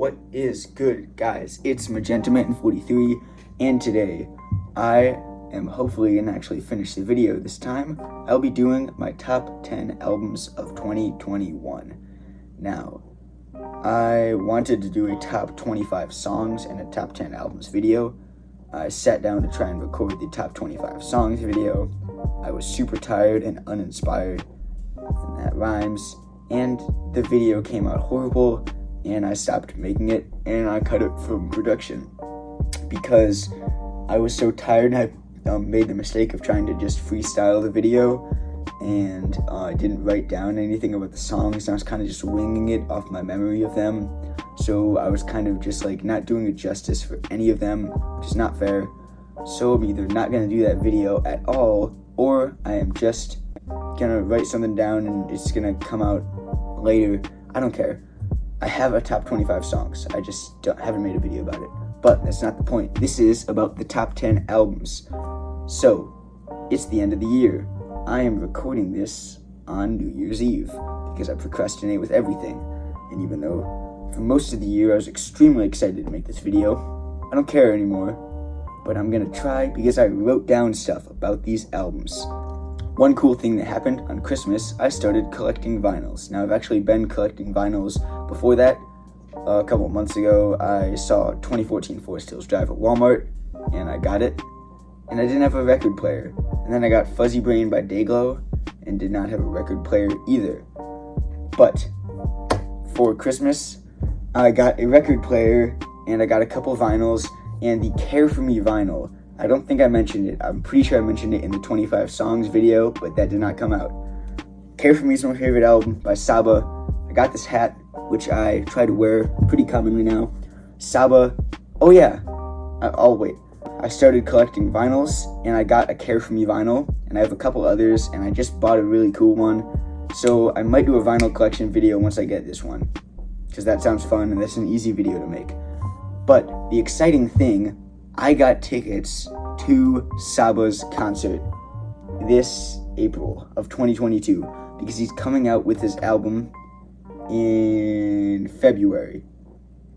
What is good, guys? It's MagentaMan43, and today I am hopefully going to actually finish the video this time. I'll be doing my top 10 albums of 2021. Now, I wanted to do a top 25 songs and a top 10 albums video. I sat down to try and record the top 25 songs video. I was super tired and uninspired, and that rhymes, and the video came out horrible, and I stopped making it, and I cut it from production because I was so tired. I made the mistake of trying to just freestyle the video, and I didn't write down anything about the songs, and I was kind of just winging it off my memory of them. So I was kind of just like not doing it justice for any of them, which is not fair. So I'm either not going to do that video at all, or I am just going to write something down and it's going to come out later. I don't care. I have a top 25 songs. I just haven't made a video about it. But that's not the point. This is about the top 10 albums. So, it's the end of the year. I am recording this on New Year's Eve because I procrastinate with everything. And even though for most of the year I was extremely excited to make this video, I don't care anymore. But I'm gonna try because I wrote down stuff about these albums. One cool thing that happened on Christmas, I started collecting vinyls. Now, I've actually been collecting vinyls before that. A couple of months ago, I saw 2014 Forest Hills Drive at Walmart, and I got it. And I didn't have a record player. And then I got Fuzzy Brain by Dayglow, and did not have a record player either. But for Christmas, I got a record player, and I got a couple vinyls, and the Care For Me vinyl. I don't think I mentioned it. I'm pretty sure I mentioned it in the 25 songs video, but that did not come out. Care For Me is my favorite album by Saba. I got this hat, which I try to wear pretty commonly now. Saba. Oh yeah. I'll wait. I started collecting vinyls, and I got a Care For Me vinyl, and I have a couple others, and I just bought a really cool one. So I might do a vinyl collection video once I get this one, because that sounds fun, and that's an easy video to make. But the exciting thing, I got tickets to Saba's concert this April of 2022 because he's coming out with his album in February,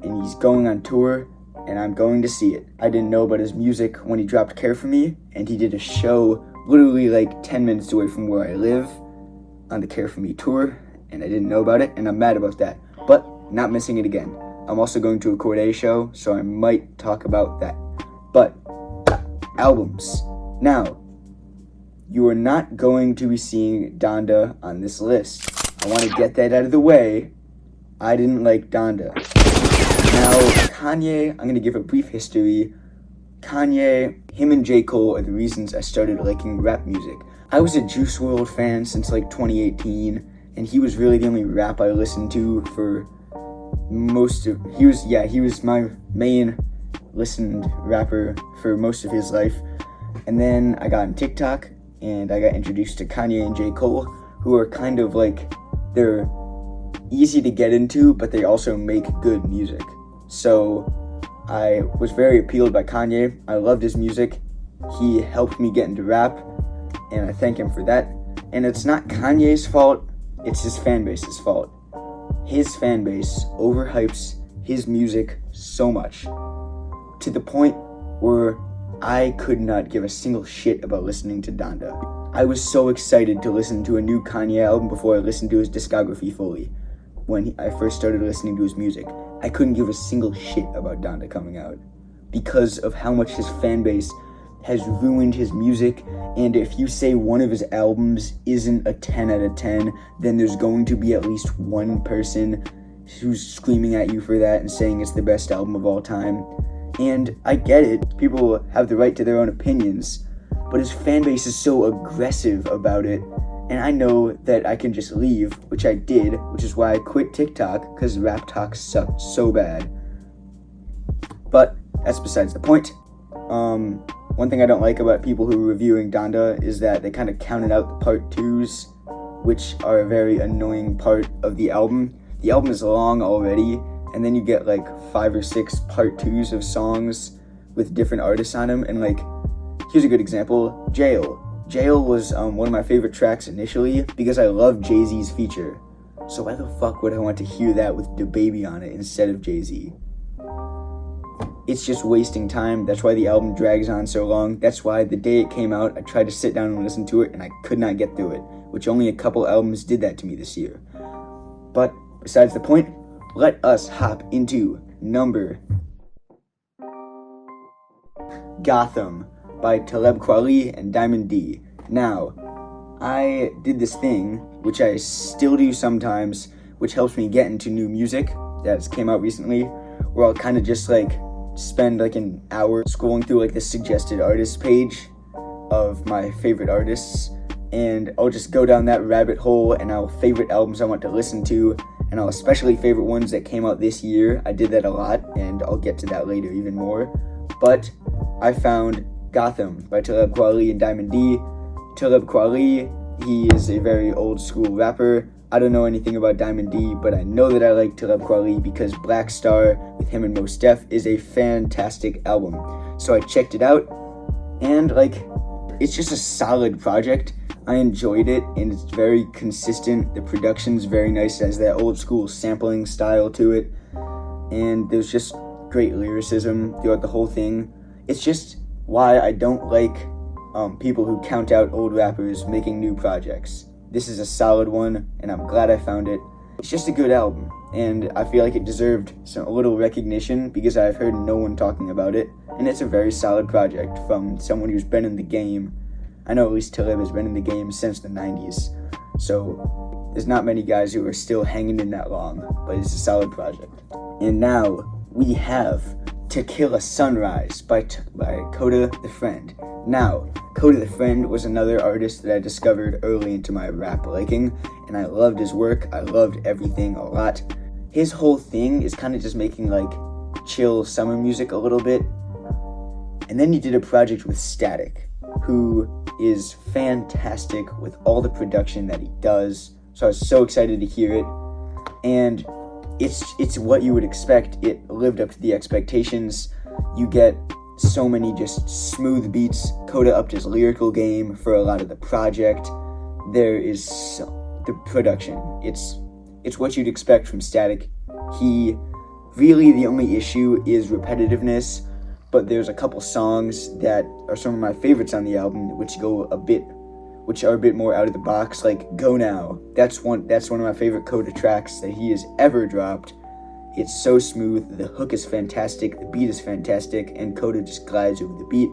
and he's going on tour, and I'm going to see it. I didn't know about his music when he dropped Care For Me, and he did a show literally like 10 minutes away from where I live on the Care For Me tour, and I didn't know about it, and I'm mad about that, but not missing it again. I'm also going to a Corday show, so I might talk about that. But, albums. Now, you are not going to be seeing Donda on this list. I want to get that out of the way. I didn't like Donda. Now, Kanye, I'm going to give a brief history. Kanye, him and J. Cole are the reasons I started liking rap music. I was a Juice WRLD fan since like 2018, and he was really the only rap I listened to for he was my main listened rapper for most of his life. And then I got on TikTok, and I got introduced to Kanye and J. Cole, who are kind of like, they're easy to get into, but they also make good music. So I was very appealed by Kanye. I loved his music. He helped me get into rap, and I thank him for that. And it's not Kanye's fault, it's his fan base's fault. His fan base overhypes his music so much, to the point where I could not give a single shit about listening to Donda. I was so excited to listen to a new Kanye album before I listened to his discography fully. When I first started listening to his music, I couldn't give a single shit about Donda coming out because of how much his fan base has ruined his music. And if you say one of his albums isn't a 10 out of 10, then there's going to be at least one person who's screaming at you for that and saying it's the best album of all time. And I get it, people have the right to their own opinions, but his fan base is so aggressive about it, and I know that I can just leave, which I did, which is why I quit TikTok, because rap talk sucked so bad. But that's besides the point. One thing I don't like about people who are reviewing Donda is that they kind of counted out the part 2s, which are a very annoying part of the album. The album is long already, and then you get like 5 or 6 part 2s of songs with different artists on them. And like, here's a good example. Jail was one of my favorite tracks initially because I love Jay-Z's feature. So why the fuck would I want to hear that with DaBaby on it instead of Jay-Z? It's just wasting time. That's why the album drags on so long. That's why the day it came out, I tried to sit down and listen to it, and I could not get through it, which only a couple albums did that to me this year. But besides the point, let us hop into number Gotham by Talib Kweli and Diamond D. Now, I did this thing, which I still do sometimes, which helps me get into new music that's came out recently, where I'll kind of just spend an hour scrolling through the suggested artist page of my favorite artists, and I'll just go down that rabbit hole and I'll favorite albums I want to listen to, and I'll especially favorite ones that came out this year. I did that a lot, and I'll get to that later even more. But I found Gotham by Talib Kweli and Diamond D. Talib Kweli, he is a very old school rapper. I don't know anything about Diamond D, but I know that I like Talib Kweli because Black Star with him and Mos Def is a fantastic album. So I checked it out, and it's just a solid project. I enjoyed it, and it's very consistent. The production's very nice. It has that old school sampling style to it, and there's just great lyricism throughout the whole thing. It's just why I don't like people who count out old rappers making new projects. This is a solid one, and I'm glad I found it. It's just a good album, and I feel like it deserved a little recognition because I've heard no one talking about it, and it's a very solid project from someone who's been in the game. I know at least Talib has been in the game since the 90s, so there's not many guys who are still hanging in that long, but it's a solid project. And now we have Tequila Sunrise by Coda the Friend. Now, Coda the Friend was another artist that I discovered early into my rap liking, and I loved his work. I loved everything a lot. His whole thing is kind of just making chill summer music a little bit. And then he did a project with Static, who is fantastic with all the production that he does. So I was so excited to hear it. And it's what you would expect. It lived up to the expectations. You get so many just smooth beats. Coda upped his lyrical game for a lot of the project. There is the production. It's what you'd expect from Static. Really the only issue is repetitiveness, but there's a couple songs that are some of my favorites on the album, which are a bit more out of the box, like Go Now. That's one of my favorite Coda tracks that he has ever dropped. It's so smooth, the hook is fantastic, the beat is fantastic, and Coda just glides over the beat.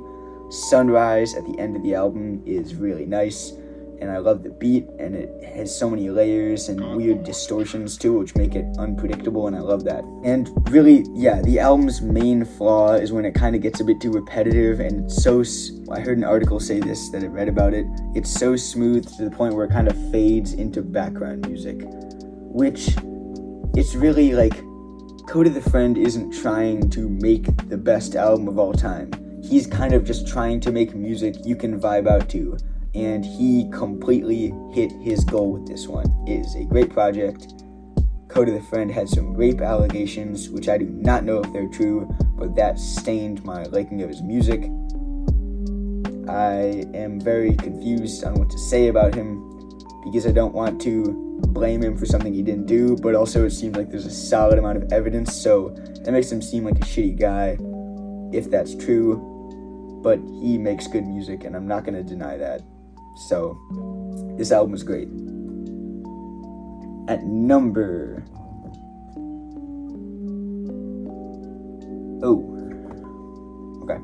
Sunrise at the end of the album is really nice, and I love the beat, and it has so many layers and weird distortions too, which make it unpredictable, and I love that. And really, yeah, the album's main flaw is when it kind of gets a bit too repetitive, and it's so, I heard an article say this that I read about it, it's so smooth to the point where it kind of fades into background music, which it's really Coda the Friend isn't trying to make the best album of all time. He's kind of just trying to make music you can vibe out to, and he completely hit his goal with this one. It is a great project. Coda the Friend had some rape allegations, which I do not know if they're true, but that stained my liking of his music. I am very confused on what to say about him, because I don't want to blame him for something he didn't do, but also it seems like there's a solid amount of evidence, so that makes him seem like a shitty guy, if that's true. But he makes good music, and I'm not going to deny that. So, this album was great. At number... Okay.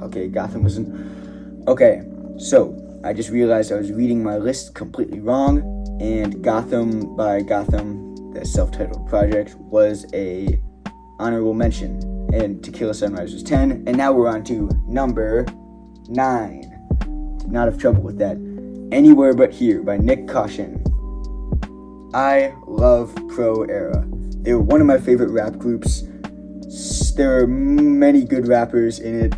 Okay, Gotham wasn't... Okay, so, I just realized I was reading my list completely wrong, and Gotham by Gotham, the self-titled project, was a honorable mention, and Tequila Sunrise was 10, and now we're on to number 9. Did not have trouble with that. Anywhere But Here by Nick Caution. I love Pro Era. They were one of my favorite rap groups. There are many good rappers in it.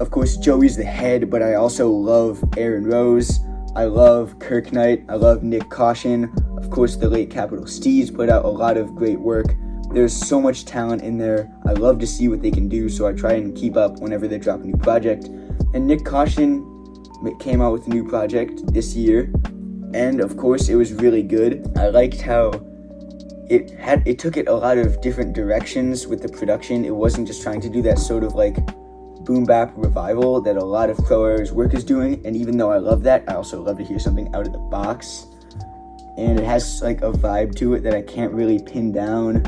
Of course, Joey's the head, but I also love Aaron Rose. I love Kirk Knight. I love Nick Caution. Of course, the late Capital Steez put out a lot of great work. There's so much talent in there. I love to see what they can do, so I try and keep up whenever they drop a new project. And Nick Caution came out with a new project this year, and of course it was really good. I liked how it took it a lot of different directions with the production. It wasn't just trying to do that sort of like boom bap revival that a lot of Pro Era's work is doing, and even though I love that, I also love to hear something out of the box, and it has like a vibe to it that I can't really pin down.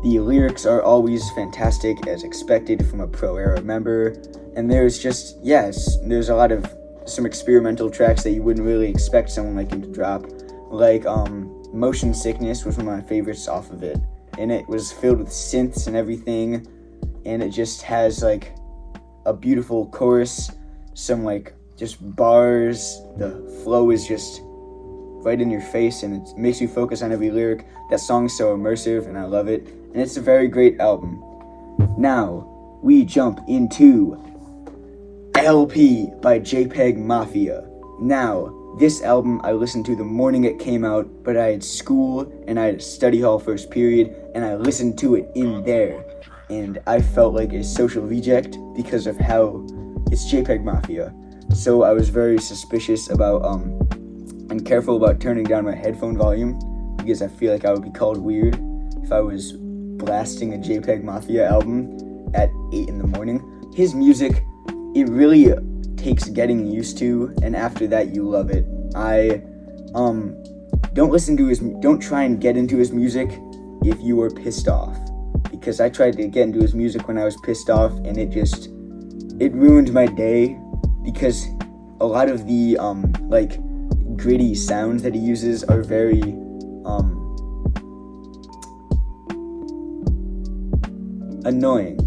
The lyrics are always fantastic as expected from a Pro Era member, and there's just, there's a lot of some experimental tracks that you wouldn't really expect someone like him to drop, like Motion Sickness was one of my favorites off of it, and it was filled with synths and everything, and it just has like a beautiful chorus, some like just bars, the flow is just right in your face and it makes you focus on every lyric. That song's so immersive and I love it, and it's a very great album. Now we jump into LP by Jpeg Mafia. Now this album I listened to the morning it came out, but I had school and I had a study hall first period, and I listened to it in there, and I felt like a social reject because of how it's Jpeg Mafia. So I was very suspicious about and careful about turning down my headphone volume, because I feel like I would be called weird if I was blasting a Jpeg Mafia album at 8 in the morning. His music, it really takes getting used to, and after that you love it. I don't try and get into his music if you are pissed off, because I tried to get into his music when I was pissed off, and it ruined my day, because a lot of the like gritty sounds that he uses are very annoying,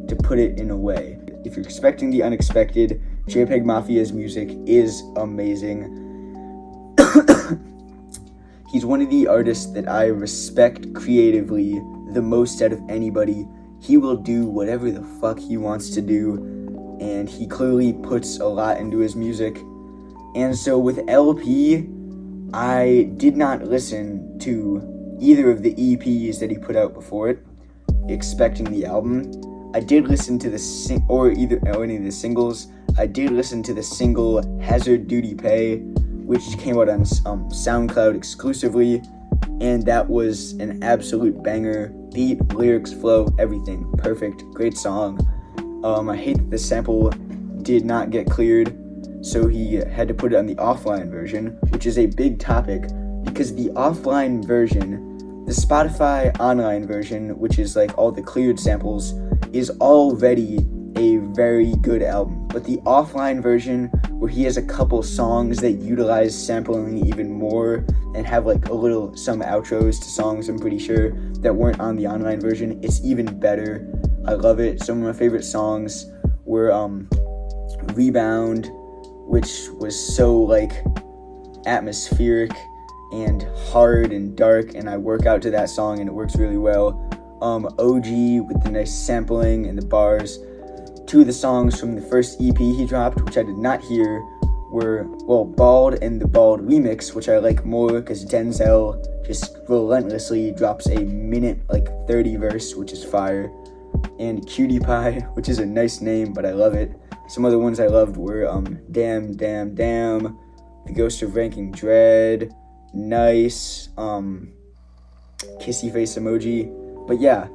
to put it in a way. If you're expecting the unexpected, Jpeg Mafia's music is amazing. He's one of the artists that I respect creatively the most out of anybody. He will do whatever the fuck he wants to do, and he clearly puts a lot into his music. And so with LP, I did not listen to either of the EPs that he put out before it, expecting the album. I did listen to any of the singles. I did listen to the single Hazard Duty Pay, which came out on SoundCloud exclusively, and that was an absolute banger. Beat, lyrics, flow, everything perfect. Great song. I hate that the sample did not get cleared, so he had to put it on the offline version, which is a big topic, because the offline version, the Spotify online version, which is like all the cleared samples, is already a very good album. But the offline version, where he has a couple songs that utilize sampling even more and have like some outros to songs, I'm pretty sure, that weren't on the online version, it's even better. I love it. Some of my favorite songs were Rebound, which was so like atmospheric and hard and dark, and I work out to that song and it works really well. OG with the nice sampling and the bars. Two of the songs from the first EP he dropped, which I did not hear, were, Bald and the Bald Remix, which I like more because Denzel just relentlessly drops a minute, 30 verse, which is fire. And Cutie Pie, which is a nice name, but I love it. Some other ones I loved were Damn, Damn, Damn, The Ghost of Ranking Dread, Nice, Kissy Face Emoji. But yeah,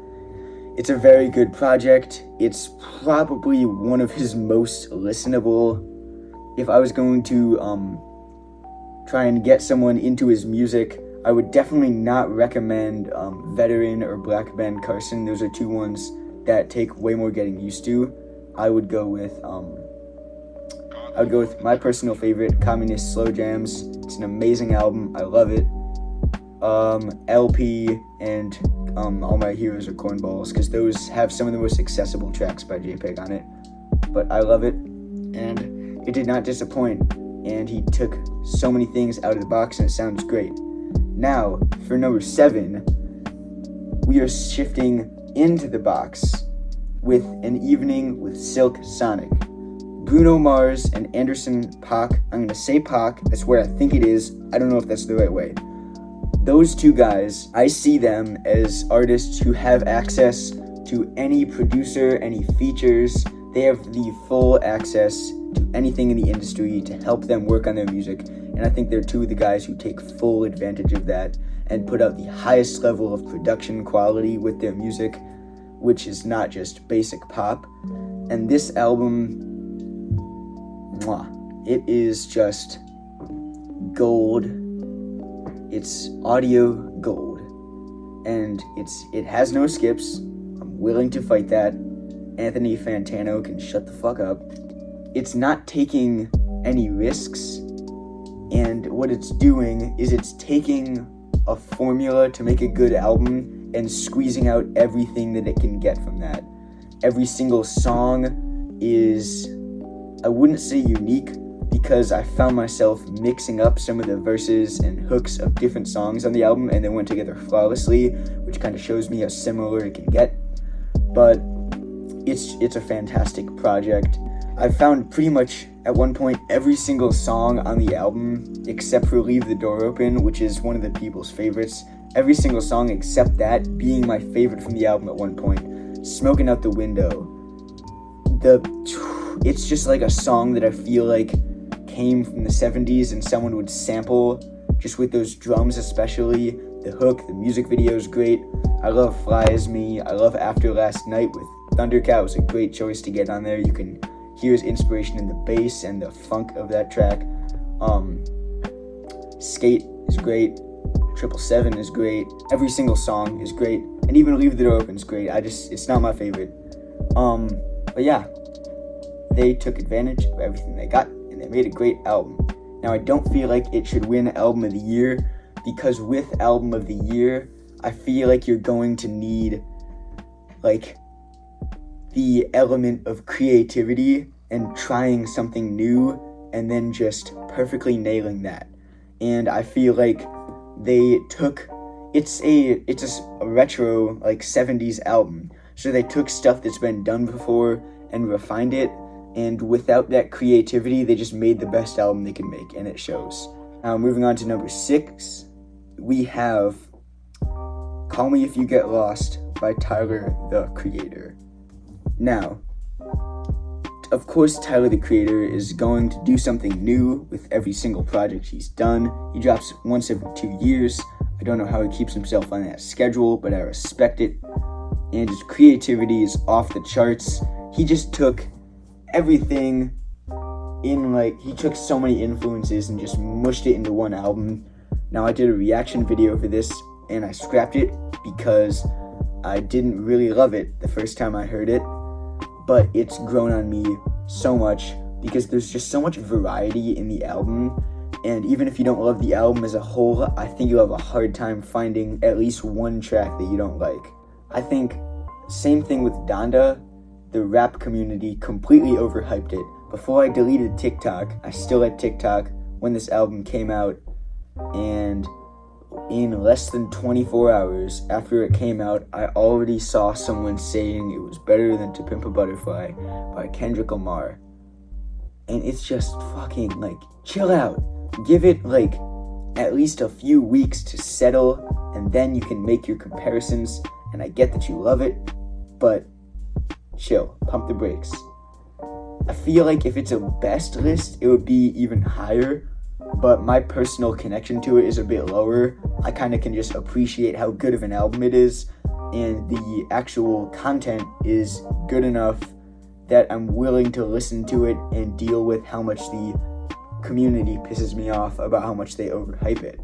it's a very good project. It's probably one of his most listenable. If I was going to try and get someone into his music, I would definitely not recommend Veteran or Black Ben Carson. Those are two ones that take way more getting used to. I would go with my personal favorite, Communist Slow Jams. It's an amazing album. I love it. LP and All My Heroes Are Cornballs, because those have some of the most accessible tracks by Jpeg on it. But I love it, and it did not disappoint, and he took so many things out of the box, and it sounds great. Now, for number 7, we are shifting into the box with An Evening with Silk Sonic. Bruno Mars and Anderson .Paak. I'm going to say Paak. That's where I think it is. I don't know if that's the right way. Those two guys, I see them as artists who have access to any producer, any features. They have the full access to anything in the industry to help them work on their music, and I think they're two of the guys who take full advantage of that and put out the highest level of production quality with their music, which is not just basic pop. And this album, it is just gold. It's audio gold, and it has no skips. I'm willing to fight that. Anthony Fantano can shut the fuck up. It's not taking any risks, and what it's doing is it's taking a formula to make a good album and squeezing out everything that it can get from that. Every single song is, I wouldn't say unique, because I found myself mixing up some of the verses and hooks of different songs on the album, and they went together flawlessly, which kind of shows me how similar it can get. But it's a fantastic project. I found pretty much at one point every single song on the album, except for Leave the Door Open, which is one of the people's favorites. Every single song except that being my favorite from the album at one point. Smoking Out the Window. It's just like a song that I feel like came from the 70s and someone would sample, just with those drums especially. The hook, the music video is great. I love Fly As Me. I love After Last Night with Thundercat. Was a great choice to get on there. You can hear his inspiration in the bass and the funk of that track. Skate is great. 777 is great. Every single song is great. And even Leave the Door Open is great. It's not my favorite. But yeah, they took advantage of everything they got, and they made a great album. Now, I don't feel like it should win Album of the Year, because with Album of the Year, I feel like you're going to need, like, the element of creativity and trying something new and then just perfectly nailing that. And I feel like they took, it's a retro, like, 70s album. So they took stuff that's been done before and refined it, and without that creativity, they just made the best album they could make, and it shows. Now, moving on to number 6, we have Call Me If You Get Lost by Tyler, the Creator. Now, of course, Tyler, the Creator is going to do something new with every single project he's done. He drops once every 2 years. I don't know how he keeps himself on that schedule, but I respect it. And his creativity is off the charts. He just took everything he took so many influences and just mushed it into one album. Now, I did a reaction video for this, and I scrapped it because I didn't really love it the first time I heard it, but it's grown on me so much because there's just so much variety in the album, and even if you don't love the album as a whole, I think you'll have a hard time finding at least one track that you don't like. I think same thing with Donda. The rap community completely overhyped it. Before I deleted TikTok, I still had TikTok when this album came out, and in less than 24 hours after it came out, I already saw someone saying it was better than To Pimp a Butterfly by Kendrick Lamar. And it's just fucking, chill out. Give it, at least a few weeks to settle, and then you can make your comparisons. And I get that you love it, but chill, pump the brakes. I feel like if it's a best list, it would be even higher, but my personal connection to it is a bit lower. I kind of can just appreciate how good of an album it is, and the actual content is good enough that I'm willing to listen to it and deal with how much the community pisses me off about how much they overhype it.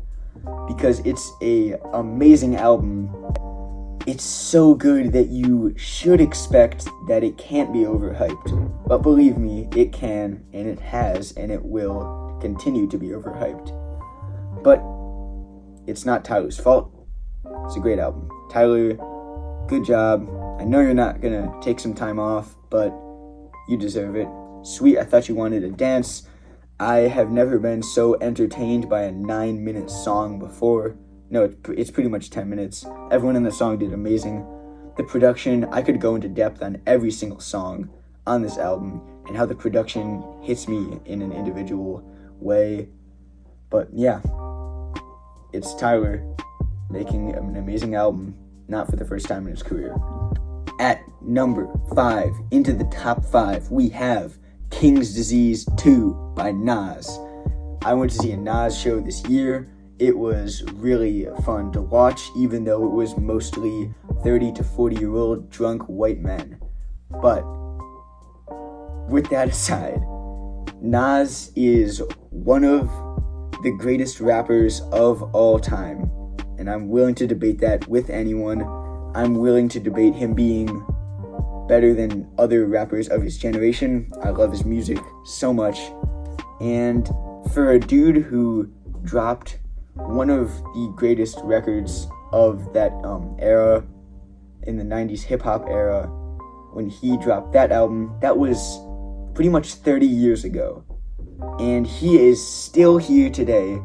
Because it's a amazing album. It's so good that you should expect that it can't be overhyped. But believe me, it can, and it has, and it will continue to be overhyped. But it's not Tyler's fault. It's a great album. Tyler, good job. I know you're not gonna take some time off, but you deserve it. Sweet, I thought you wanted to dance. I have never been so entertained by a 9-minute song before. No, it's pretty much 10 minutes. Everyone in the song did amazing. The production, I could go into depth on every single song on this album and how the production hits me in an individual way. But yeah, it's Tyler making an amazing album, not for the first time in his career. At number 5, into the top 5, we have King's Disease 2 by Nas. I went to see a Nas show this year. It was really fun to watch, even though it was mostly 30 to 40-year-old drunk white men. But with that aside, Nas is one of the greatest rappers of all time, and I'm willing to debate that with anyone. I'm willing to debate him being better than other rappers of his generation. I love his music so much, and for a dude who dropped one of the greatest records of that era, in the 90s hip-hop era, when he dropped that album, that was pretty much 30 years ago. And he is still here today.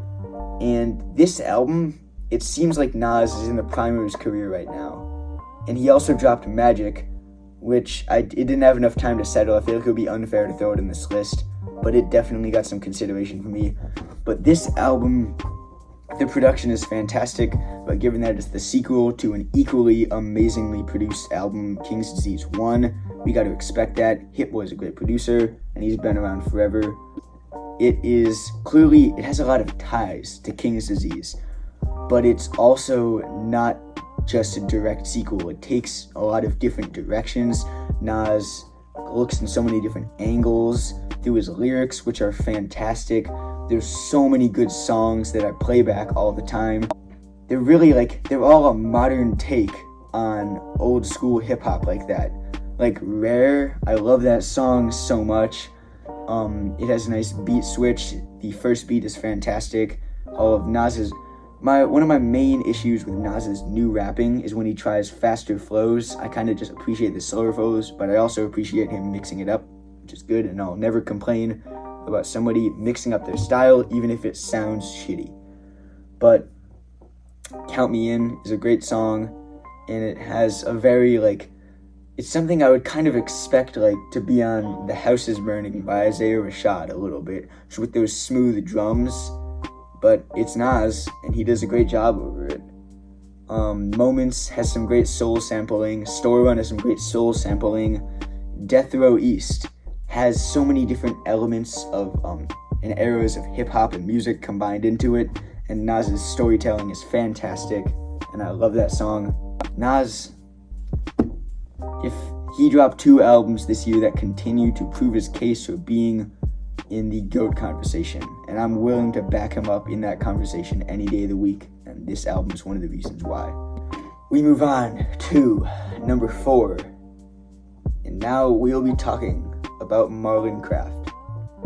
And this album, it seems like Nas is in the prime of his career right now. And he also dropped Magic, which it didn't have enough time to settle. I feel like it would be unfair to throw it in this list, but it definitely got some consideration for me. But this album, the production is fantastic, but given that it's the sequel to an equally amazingly produced album, King's Disease 1, we got to expect that. Hit Boy's a great producer, and he's been around forever. It has a lot of ties to King's Disease, but it's also not just a direct sequel. It takes a lot of different directions. Nas looks in so many different angles through his lyrics, which are fantastic. There's so many good songs that I play back all the time. They're really they're all a modern take on old school hip hop like that. Like Rare, I love that song so much. It has a nice beat switch. The first beat is fantastic. All of Nas's, one of my main issues with Nas's new rapping is when he tries faster flows. I kind of just appreciate the slower flows, but I also appreciate him mixing it up, which is good, and I'll never complain about somebody mixing up their style, even if it sounds shitty. But Count Me In is a great song, and it has a very, it's something I would kind of expect, to be on The House Is Burning by Isaiah Rashad a little bit, just with those smooth drums, but it's Nas, and he does a great job over it. Moments has some great soul sampling, Store Run has some great soul sampling, Death Row East has so many different elements of and eras of hip-hop and music combined into it, and Nas's storytelling is fantastic, and I love that song. Nas, if he dropped 2 albums this year that continue to prove his case for being in the GOAT conversation, and I'm willing to back him up in that conversation any day of the week, and this album is one of the reasons why. We move on to number 4, and now we'll be talking about Marlin Craft.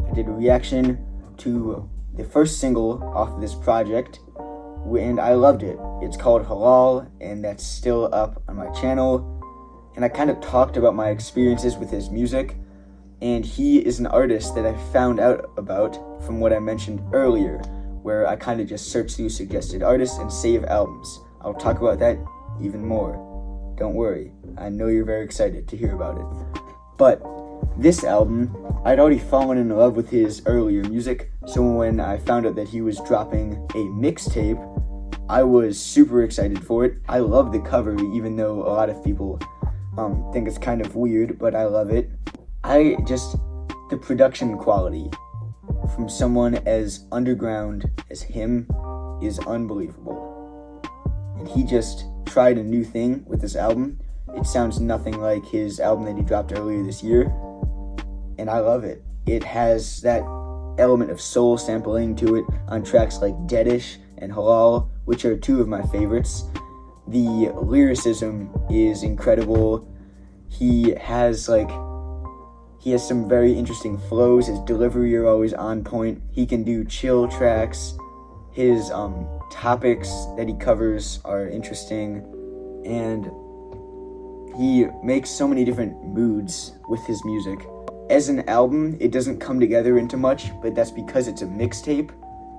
I did a reaction to the first single off of this project, and I loved it. It's called Halal, and that's still up on my channel. And I kind of talked about my experiences with his music, and he is an artist that I found out about from what I mentioned earlier, where I kind of just search through suggested artists and save albums. I'll talk about that even more. Don't worry, I know you're very excited to hear about it. But this album, I'd already fallen in love with his earlier music, so when I found out that he was dropping a mixtape, I was super excited for it. I love the cover, even though a lot of people think it's kind of weird, but I love it. The production quality from someone as underground as him is unbelievable. And he just tried a new thing with this album. It sounds nothing like his album that he dropped earlier this year, and I love it. It has that element of soul sampling to it on tracks like Deadish and Halal, which are 2 of my favorites. The lyricism is incredible. He has some very interesting flows. His delivery are always on point. He can do chill tracks. His topics that he covers are interesting, and he makes so many different moods with his music. As an album, it doesn't come together into much, but that's because it's a mixtape,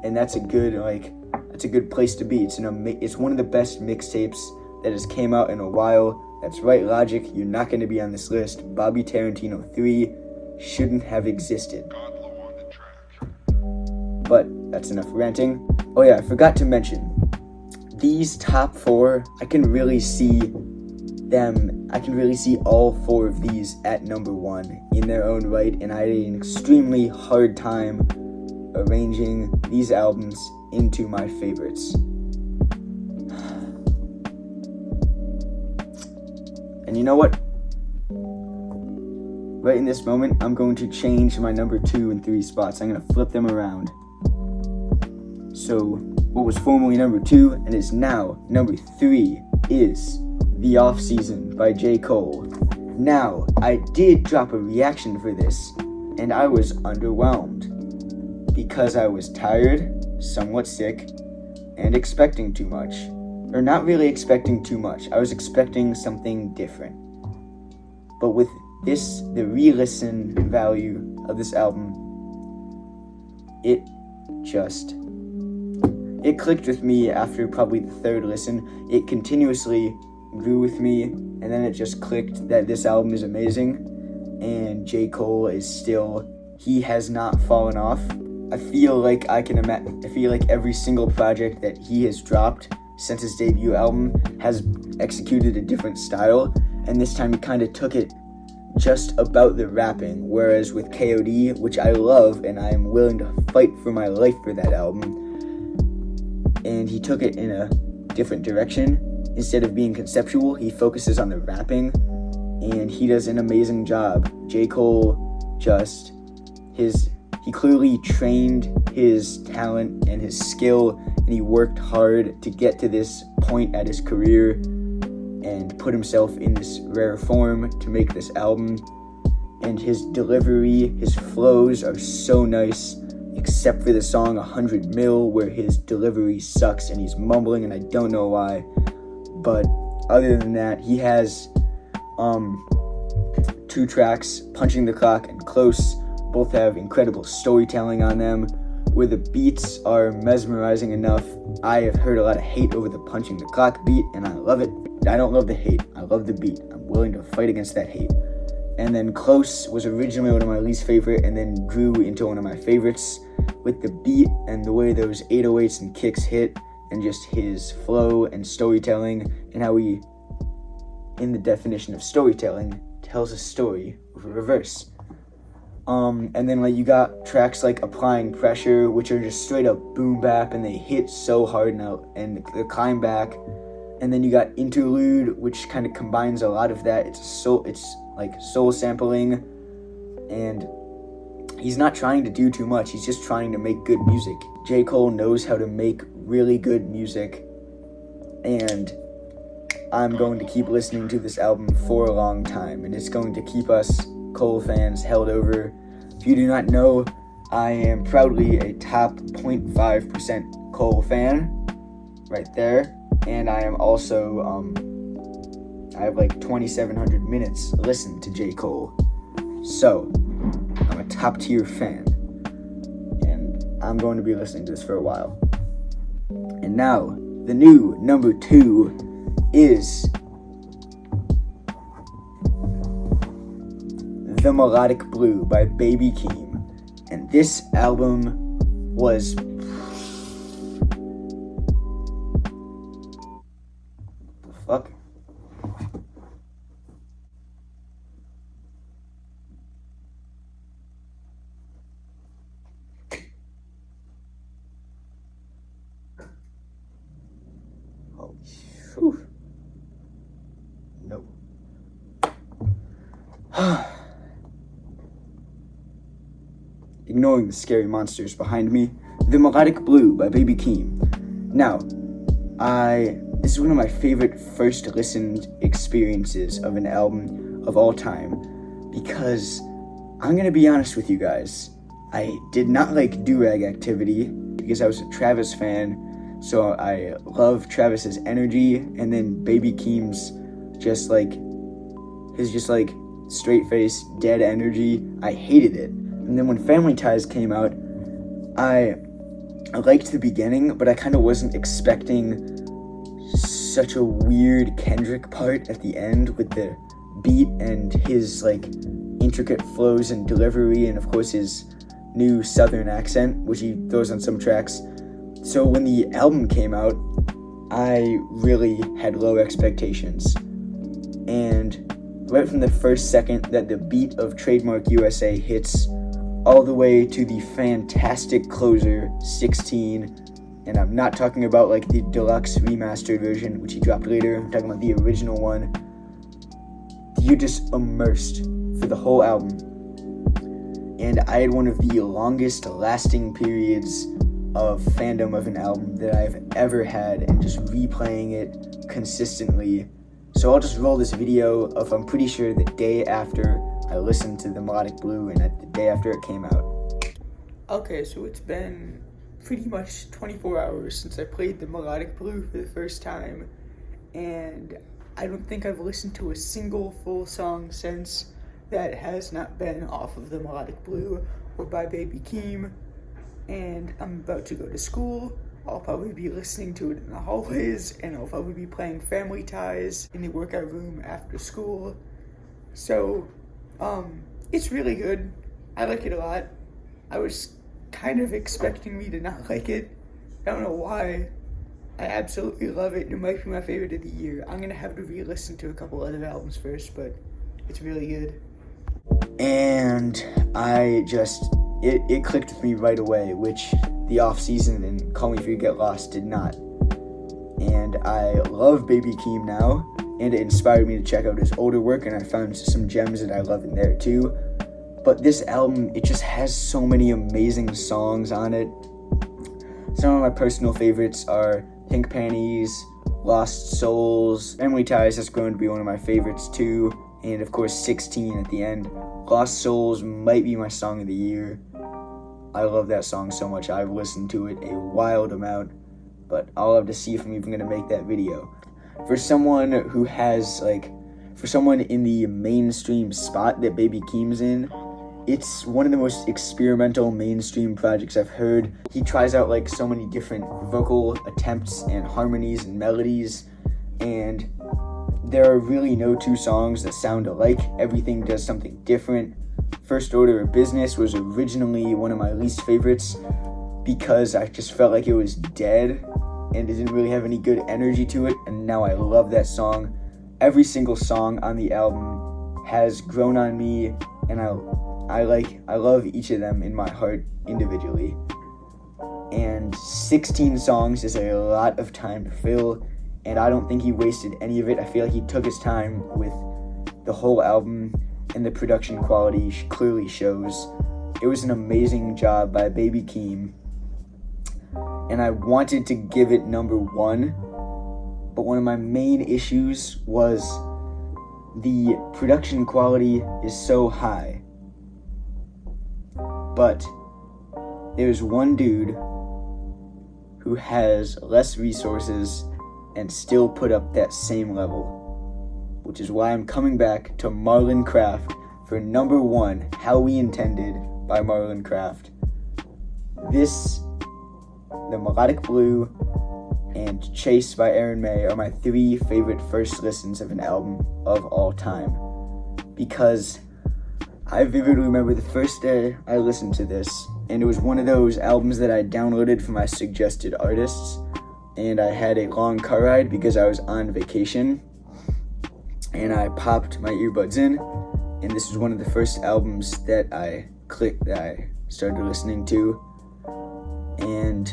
and that's a good place to be. It's one of the best mixtapes that has came out in a while. That's right, Logic, you're not going to be on this list. Bobby Tarantino 3 shouldn't have existed. But that's enough ranting. Oh yeah, I forgot to mention, these top 4, I can really see I can really see all 4 of these at number 1 in their own right, and I had an extremely hard time arranging these albums into my favorites. And you know what? Right in this moment, I'm going to change my number 2 and 3 spots. I'm going to flip them around. So, what was formerly number 2 and is now number 3 is The Off Season by J. Cole. Now, I did drop a reaction for this, and I was underwhelmed because I was tired, somewhat sick, and expecting too much. Or not really expecting too much. I was expecting something different. But with this, the re-listen value of this album, it clicked with me after probably the 3rd listen. It continuously grew with me, and then it just clicked that this album is amazing, and J. Cole is still, he has not fallen off. I feel like every single project that he has dropped since his debut album has executed a different style, and this time he kind of took it just about the rapping, whereas with KOD, which I love and I am willing to fight for my life for that album, and he took it in a different direction. Instead of being conceptual, he focuses on the rapping, and he does an amazing job. J. Cole he clearly trained his talent and his skill, and he worked hard to get to this point at his career and put himself in this rare form to make this album. And his delivery, his flows are so nice, except for the song 100 Mil, where his delivery sucks and he's mumbling and I don't know why. But other than that, he has 2 tracks, Punching the Clock and Close. Both have incredible storytelling on them, where the beats are mesmerizing enough. I have heard a lot of hate over the Punching the Clock beat, and I love it. I don't love the hate, I love the beat. I'm willing to fight against that hate. And then Close was originally one of my least favorite, and then grew into one of my favorites, with the beat and the way those 808s and kicks hit, and just his flow and storytelling, and how he, in the definition of storytelling, tells a story with a reverse. And then you got tracks like Applying Pressure, which are just straight up boom bap, and they hit so hard now, and the Climb Back. And then you got Interlude, which kind of combines a lot of that. It's like soul sampling, and he's not trying to do too much. He's just trying to make good music. J. Cole knows how to make really good music, and I'm going to keep listening to this album for a long time, and it's going to keep us Cole fans held over. If you do not know, I am proudly a top 0.5% Cole fan, right there, and I am also, I have 2,700 minutes listened to J. Cole, so I'm a top tier fan, and I'm going to be listening to this for a while. And now, the new number 2 is The Melodic Blue by Baby Keem. And this album was... the fuck? Holy shit. No. Ignoring the scary monsters behind me, The Melodic Blue by Baby Keem. Now, this is one of my favorite first listened experiences of an album of all time, because I'm gonna be honest with you guys, I did not like Do-Rag Activity because I was a Travis fan, so I love Travis's energy, and then Baby Keem's his straight face, dead energy. I hated it. And then when Family Ties came out, I liked the beginning, but I kind of wasn't expecting such a weird Kendrick part at the end with the beat and his intricate flows and delivery, and of course his new southern accent, which he throws on some tracks. So when the album came out, I really had low expectations. And right from the first second that the beat of Trademark USA hits, all the way to the fantastic closer, 16, and I'm not talking about like the deluxe remastered version, which he dropped later, I'm talking about the original one. You're just immersed for the whole album. And I had one of the longest lasting periods of fandom of an album that I've ever had, and just replaying it consistently. So I'll just roll this video of, I'm pretty sure, the day after I listened to the Melodic Blue and the day after it came out. Okay, so it's been pretty much 24 hours since I played the Melodic Blue for the first time, and I don't think I've listened to a single full song since that has not been off of the Melodic Blue or by Baby Keem. And I'm about to go to school. I'll probably be listening to it in the hallways, and I'll probably be playing Family Ties in the workout room after school. So, it's really good. I like it a lot. I was kind of expecting me to not like it. I don't know why. I absolutely love it. It might be my favorite of the year. I'm gonna have to re-listen to a couple other albums first, but it's really good. And it clicked with me right away, which the off-season and Call Me If You Get Lost did not. And I love Baby Keem now, and it inspired me to check out his older work, and I found some gems that I love in there too. But this album, it just has so many amazing songs on it. Some of my personal favorites are Pink Panties, Lost Souls, Family Ties has grown to be one of my favorites too, and of course 16 at the end. Lost Souls might be my song of the year. I love that song so much. I've listened to it a wild amount, but I'll have to see if I'm even gonna make that video. For someone in the mainstream spot that Baby Keem's in, it's one of the most experimental mainstream projects I've heard. He tries out like so many different vocal attempts and harmonies and melodies, and there are really no two songs that sound alike. Everything does something different. First Order of Business was originally one of my least favorites because I just felt like it was dead and it didn't really have any good energy to it, and now I love that song. Every single song on the album has grown on me, and I love each of them in my heart individually. And 16 songs is a lot of time to fill, and I don't think he wasted any of it. I feel like he took his time with the whole album, and the production quality clearly shows. It was an amazing job by Baby Keem, and I wanted to give it number 1, but one of my main issues was the production quality is so high. But there's one dude who has less resources and still put up that same level, which is why I'm coming back to Marlin Craft for number 1, How We Intended by Marlin Craft. The Melodic Blue, and Chase by Aaron May are my 3 favorite first listens of an album of all time, because I vividly remember the first day I listened to this, and it was one of those albums that I downloaded from my suggested artists, and I had a long car ride because I was on vacation, and I popped my earbuds in, and this was one of the first albums that I started listening to, and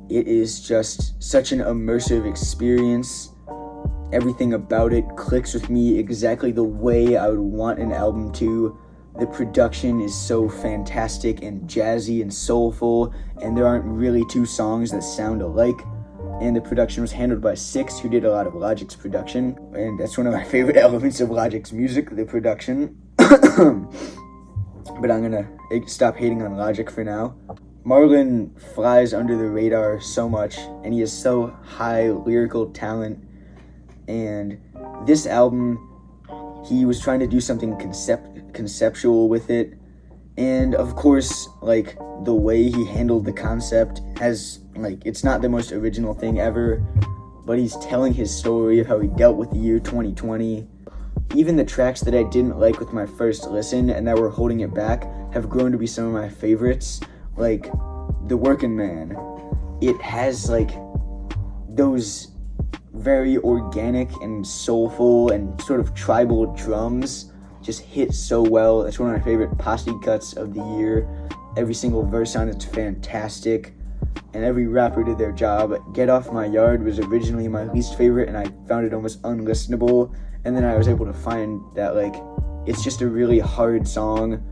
it is just such an immersive experience. Everything about it clicks with me exactly the way I would want an album to. The production is so fantastic and jazzy and soulful, and there aren't really 2 songs that sound alike. And the production was handled by Six, who did a lot of Logic's production, and that's one of my favorite elements of Logic's music, the production. But I'm gonna stop hating on Logic for now. Marlin flies under the radar so much, and he has so high lyrical talent. And this album, he was trying to do something conceptual with it. And of course, like, the way he handled the concept has, like, it's not the most original thing ever, but he's telling his story of how he dealt with the year 2020. Even the tracks that I didn't like with my first listen and that were holding it back have grown to be some of my favorites. Like, The Working Man. It has, like, those very organic and soulful, and sort of tribal drums just hit so well. It's one of my favorite posse cuts of the year. Every single verse on it's fantastic, and every rapper did their job. Get Off My Yard was originally my least favorite, and I found it almost unlistenable, and then I was able to find that, like, it's just a really hard song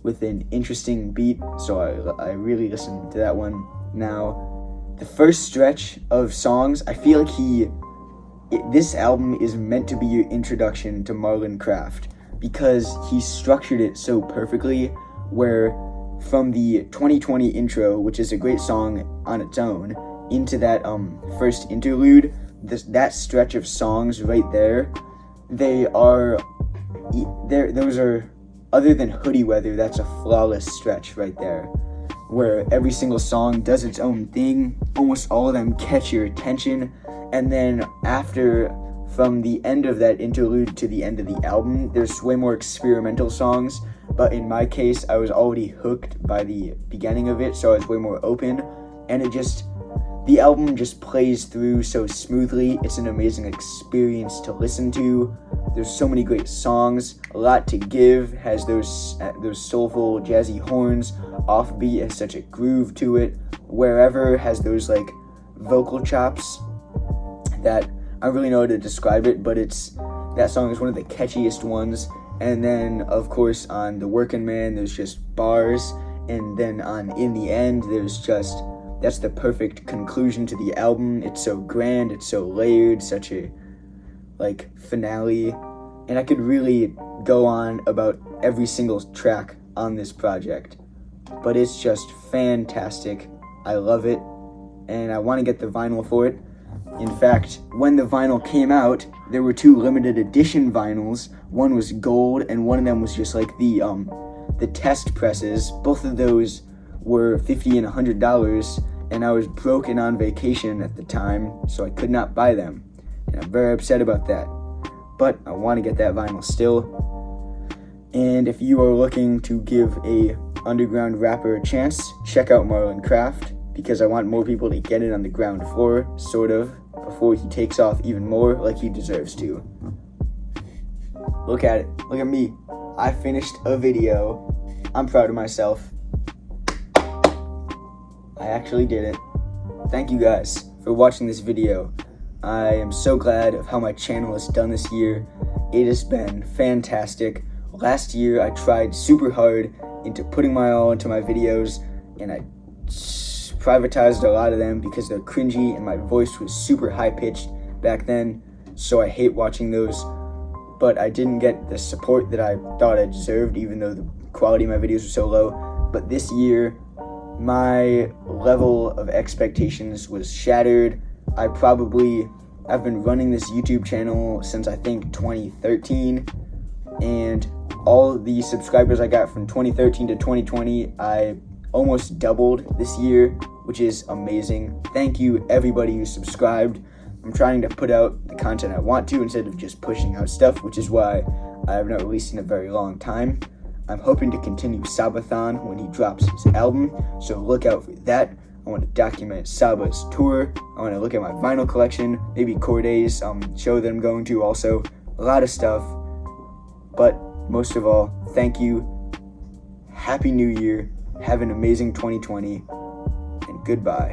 with an interesting beat, so I really listened to that one. Now, the first stretch of songs, I feel like this album is meant to be your introduction to Marlin Craft, because he structured it so perfectly, where from the 2020 intro, which is a great song on its own, into that first interlude, that stretch of songs right there, those are, other than Hoodie Weather, that's a flawless stretch right there, where every single song does its own thing. Almost all of them catch your attention, and then after, from the end of that interlude to the end of the album, there's way more experimental songs, but in my case, I was already hooked by the beginning of it, so I was way more open, and the album just plays through so smoothly. It's an amazing experience to listen to. There's so many great songs. A Lot to Give has those soulful jazzy horns. Offbeat has such a groove to it. Wherever has those like vocal chops that I don't really know how to describe it, but that song is one of the catchiest ones. And then of course on The Working Man, there's just bars, and then on In the End, that's the perfect conclusion to the album. It's so grand, it's so layered, such a like finale, and I could really go on about every single track on this project, but it's just fantastic. I love it, and I want to get the vinyl for it. In fact, when the vinyl came out, there were 2 limited edition vinyls. One was gold, and one of them was just like the test presses. Both of those were $50 and $100, and I was broke and on vacation at the time, so I could not buy them, and I'm very upset about that. But I want to get that vinyl still. And if you are looking to give a underground rapper a chance, check out Marlin Craft, because I want more people to get it on the ground floor, sort of, before he takes off even more like he deserves to. Look at it. Look at me. I finished a video. I'm proud of myself. I actually did it. Thank you guys for watching this video. I am so glad of how my channel has done this year. It has been fantastic. Last year I tried super hard into putting my all into my videos, and I privatized a lot of them because they're cringy and my voice was super high-pitched back then, so I hate watching those. But I didn't get the support that I thought I deserved, even though the quality of my videos were so low. But this year, my level of expectations was shattered. I've been running this YouTube channel since I think 2013, and all the subscribers I got from 2013 to 2020, I almost doubled this year, which is amazing. Thank you everybody who subscribed. I'm trying to put out the content I want to instead of just pushing out stuff, which is why I have not released in a very long time. I'm hoping to continue Sabathon when he drops his album, so look out for that. I want to document Saba's tour. I want to look at my vinyl collection, maybe Corday's show that I'm going to also. A lot of stuff. But most of all, thank you. Happy New Year. Have an amazing 2020. And goodbye.